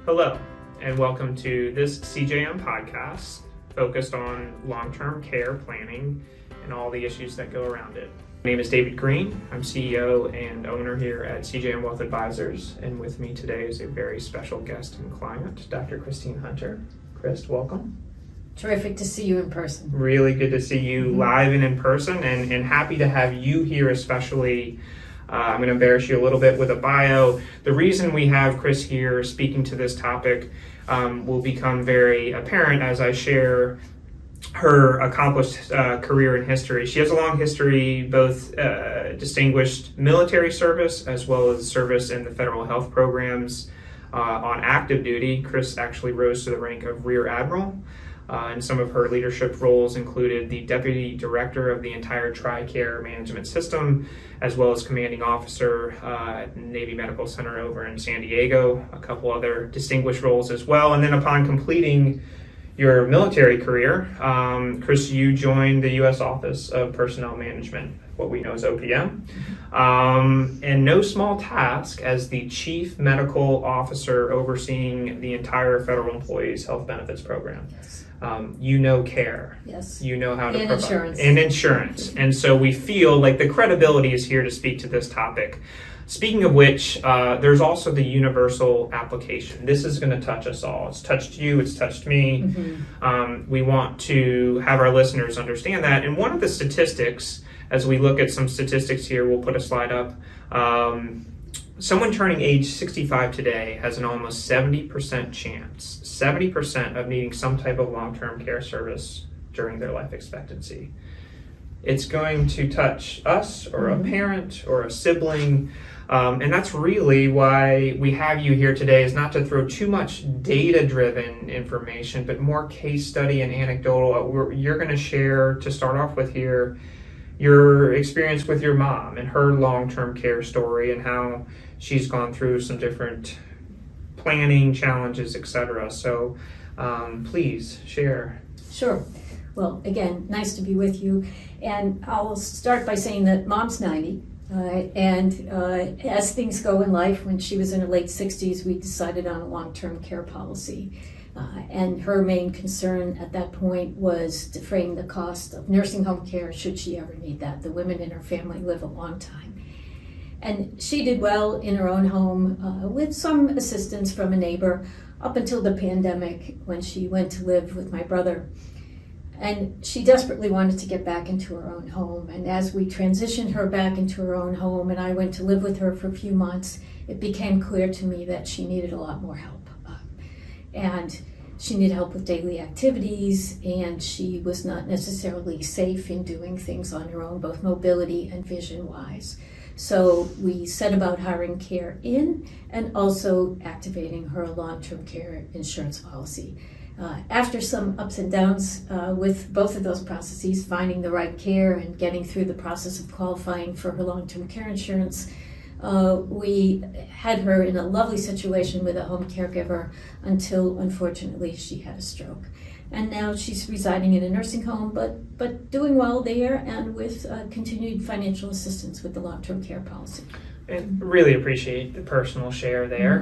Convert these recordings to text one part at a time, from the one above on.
Hello, and welcome to this CJM podcast focused on long-term care planning and all the issues that go around it. My name is David Greene. I'm CEO and owner here at CJM Wealth Advisors, and with me today is a very special guest and client, Dr. Christine Hunter. Chris, welcome. Terrific to see you in person. Really good to see you live and in person, and happy to have you here especially. I'm going to embarrass you a little bit with a bio. The reason we have Chris here speaking to this topic will become very apparent as I share her accomplished career and history. She has a long history, both distinguished military service as well as service in the federal health programs. On active duty, Chris actually rose to the rank of Rear Admiral. And some of her leadership roles included the Deputy Director of the entire TRICARE management system, as well as Commanding Officer at the Navy Medical Center over in San Diego, a couple other distinguished roles as well. And then upon completing your military career, Chris, you joined the U.S. Office of Personnel Management, what we know as OPM, and no small task as the Chief Medical Officer overseeing the entire federal employees health benefits program. Yes. You know care. Yes. You know how to and provide. Insurance. And insurance. And so we feel like the credibility is here to speak to this topic. Speaking of which, there's also the universal application. This is going to touch us all. It's touched you, it's touched me. We want to have our listeners understand that. And one of the statistics, as we look at some statistics here, we'll put a slide up. Someone turning age 65 today has an almost 70% chance, 70% of needing some type of long-term care service during their life expectancy. It's going to touch us or a parent or a sibling. And that's really why we have you here today, is not to throw too much data-driven information, but more case study and anecdotal. You're going to share, to start off with here, your experience with your mom and her long-term care story and how she's gone through some different planning challenges, etc. So please share. Sure. Well, again, nice to be with you. And I'll start by saying that Mom's 90. And as things go in life, when she was in her late 60s, we decided on a long-term care policy. And her main concern at that point was defraying the cost of nursing home care should she ever need that. The women in her family live a long time. And she did well in her own home with some assistance from a neighbor up until the pandemic, when she went to live with my brother. And she desperately wanted to get back into her own home. And as we transitioned her back into her own home and I went to live with her for a few months, it became clear to me that she needed a lot more help. And she needed help with daily activities, and she was not necessarily safe in doing things on her own, both mobility and vision-wise. So we set about hiring care in and also activating her long-term care insurance policy. After some ups and downs with both of those processes, finding the right care and getting through the process of qualifying for her long-term care insurance, we had her in a lovely situation with a home caregiver until, unfortunately, she had a stroke. And now she's residing in a nursing home, but doing well there, and with continued financial assistance with the long-term care policy. And really appreciate the personal share there.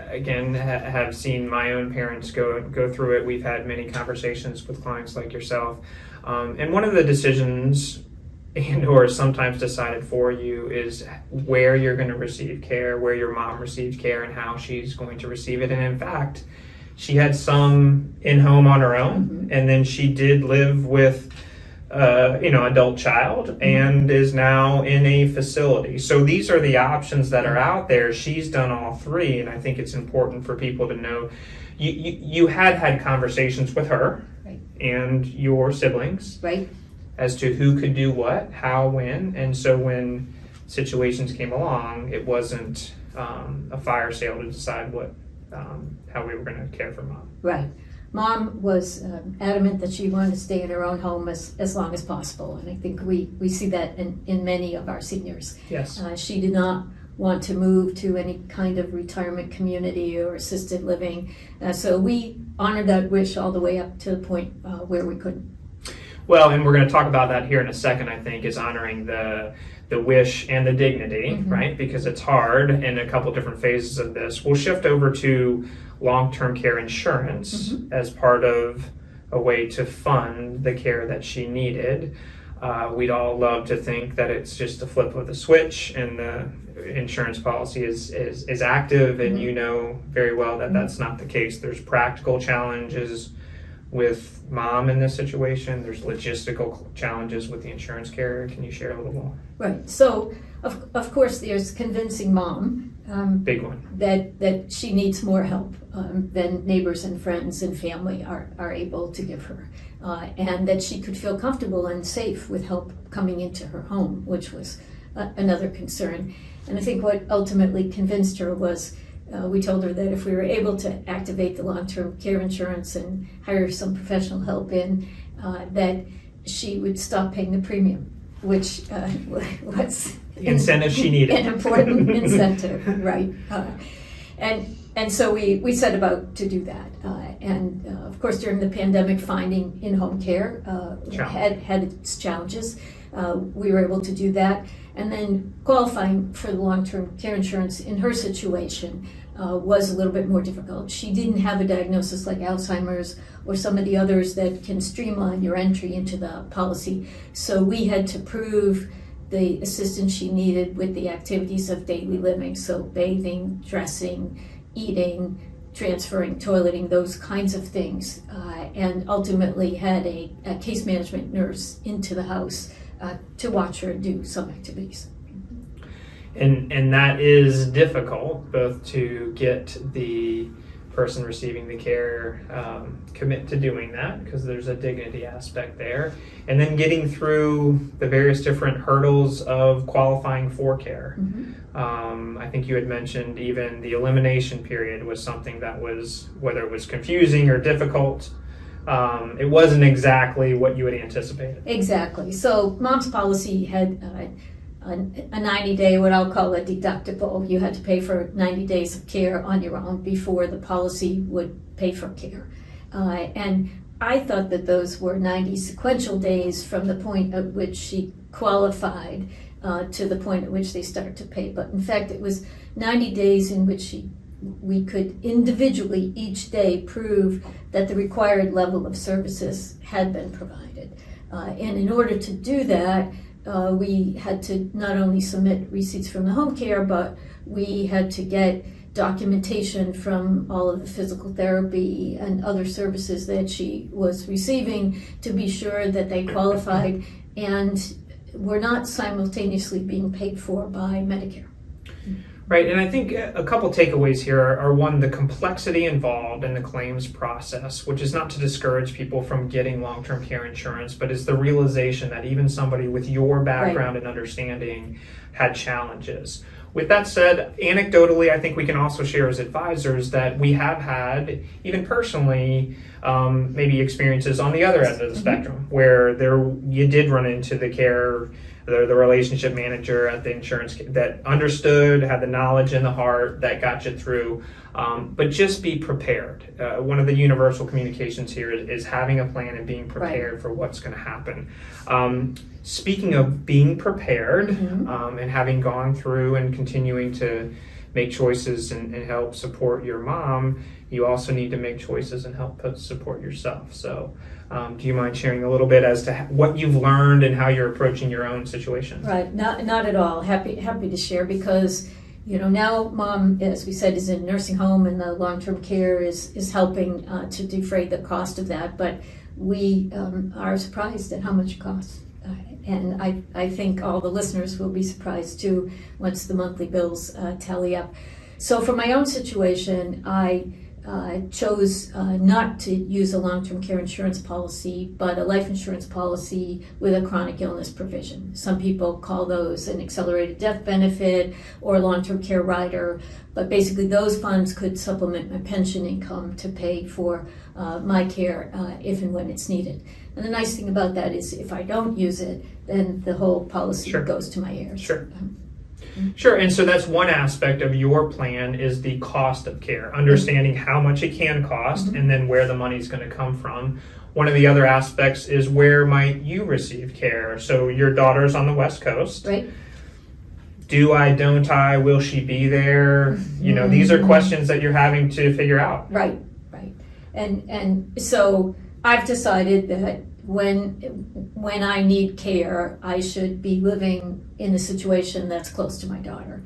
Again, have seen my own parents go through it. We've had many conversations with clients like yourself. And one of the decisions and or sometimes decided for you is where you're going to receive care, where your mom received care, and how she's going to receive it. And in fact, she had some in-home on her own, and then she did live with adult child and is now in a facility. So these are the options that are out there. She's done all three, and I think it's important for people to know you had conversations with her, right, and your siblings, right, as to who could do what, how, when. And so when situations came along, it wasn't a fire sale to decide how we were going to care for Mom. Right. Mom was adamant that she wanted to stay in her own home as long as possible, and I think we see that in many of our seniors. Yes. She did not want to move to any kind of retirement community or assisted living, so we honored that wish all the way up to the point where we couldn't. Well, and we're going to talk about that here in a second, I think, is honoring the the wish and the dignity, Mhm. right? Because it's hard in a couple different phases of this. We'll shift over to long-term care insurance as part of a way to fund the care that she needed. We'd all love to think that it's just a flip of the switch and the insurance policy is active, and you know very well that that's not the case. There's practical challenges with mom in this situation. There's logistical challenges with the insurance carrier. Can you share a little more? Right. So, of course, there's convincing mom Big one. that she needs more help than neighbors and friends and family are able to give her, and that she could feel comfortable and safe with help coming into her home, which was another concern. And I think what ultimately convinced her was we told her that if we were able to activate the long-term care insurance and hire some professional help in, that she would stop paying the premium, which was The incentive she needed. an important incentive, right? And so we set about to do that. And of course, during the pandemic, finding in-home care had its challenges. We were able to do that. And then qualifying for the long-term care insurance in her situation was a little bit more difficult. She didn't have a diagnosis like Alzheimer's or some of the others that can streamline your entry into the policy. So we had to prove the assistance she needed with the activities of daily living. So bathing, dressing, eating, transferring, toileting, those kinds of things. And ultimately had a case management nurse into the house to watch her do some activities. And that is difficult, both to get the person receiving the care commit to doing that, because there's a dignity aspect there, and then getting through the various different hurdles of qualifying for care. I think you had mentioned even the elimination period was something that was, whether it was confusing or difficult, it wasn't exactly what you had anticipated. Exactly. So mom's policy had a 90-day, what I'll call a deductible. You had to pay for 90 days of care on your own before the policy would pay for care. And I thought that those were 90 sequential days from the point at which she qualified to the point at which they started to pay. But in fact, it was 90 days in which we could individually each day prove that the required level of services had been provided. And in order to do that, we had to not only submit receipts from the home care, but we had to get documentation from all of the physical therapy and other services that she was receiving to be sure that they qualified and were not simultaneously being paid for by Medicare. Right, and I think a couple takeaways here are one, the complexity involved in the claims process, which is not to discourage people from getting long-term care insurance, but is the realization that even somebody with your background and understanding had challenges. With that said, anecdotally, I think we can also share as advisors that we have had, even personally, maybe experiences on the other end of the spectrum, where you did run into the relationship manager at the insurance that understood, had the knowledge and the heart that got you through. But just be prepared. One of the universal communications here is having a plan and being prepared for what's going to happen. Speaking of being prepared and having gone through and continuing to make choices and help support your mom, you also need to make choices and help support yourself. So do you mind sharing a little bit as to what you've learned and how you're approaching your own situation? Right, not at all. Happy to share, because now mom, as we said, is in a nursing home, and the long-term care is helping to defray the cost of that. But we are surprised at how much it costs. And I think all the listeners will be surprised too once the monthly bills tally up. So for my own situation, I chose not to use a long-term care insurance policy, but a life insurance policy with a chronic illness provision. Some people call those an accelerated death benefit or a long-term care rider, but basically those funds could supplement my pension income to pay for my care if and when it's needed. And the nice thing about that is if I don't use it, then the whole policy goes to my heirs. Sure, and so that's one aspect of your plan is the cost of care, understanding how much it can cost and then where the money's going to come from. One of the other aspects is where might you receive care? So your daughter's on the West Coast. Right. Do I, don't I, will she be there? These are questions that you're having to figure out. Right. And so I've decided that when I need care, I should be living in a situation that's close to my daughter.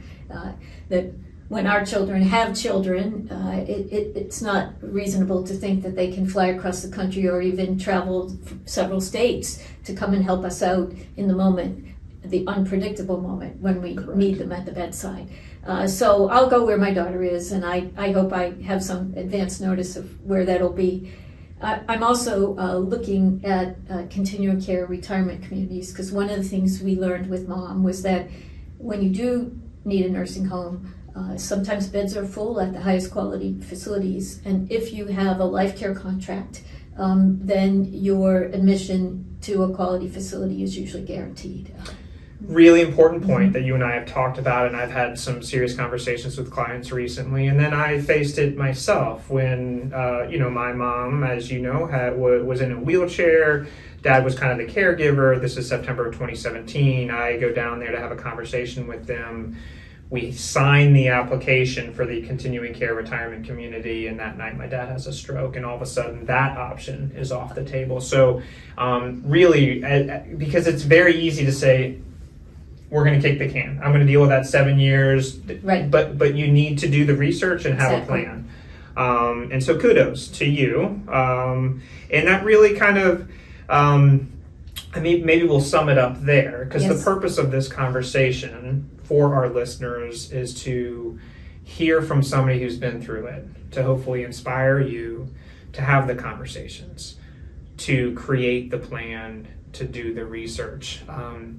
That when our children have children, it's not reasonable to think that they can fly across the country or even travel several states to come and help us out in the moment, the unpredictable moment when we need them at the bedside. So I'll go where my daughter is, and I hope I have some advance notice of where that'll be. I'm also looking at continuing care retirement communities, because one of the things we learned with Mom was that when you do need a nursing home, sometimes beds are full at the highest quality facilities, and if you have a life care contract, then your admission to a quality facility is usually guaranteed. Really important point that you and I have talked about, and I've had some serious conversations with clients recently, and then I faced it myself when my mom, as you know, was in a wheelchair. Dad was kind of the caregiver. This is September of 2017. I go down there to have a conversation with them. We sign the application for the continuing care retirement community, and that night my dad has a stroke, and all of a sudden that option is off the table. So really, because it's very easy to say, we're going to kick the can. I'm going to deal with that 7 years. Right. But you need to do the research and have Exactly. a plan. And so kudos to you. And that really kind of, maybe we'll sum it up there, because Yes. the purpose of this conversation for our listeners is to hear from somebody who's been through it, to hopefully inspire you to have the conversations, to create the plan, to do the research,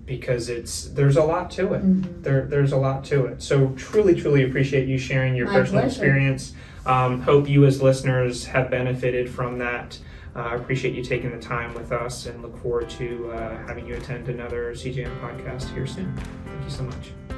because there's a lot to it. Mm-hmm. There's a lot to it. So truly appreciate you sharing your My personal pleasure. experience. Hope you as listeners have benefited from that. I appreciate you taking the time with us, and look forward to having you attend another CJM podcast here soon. Thank you so much.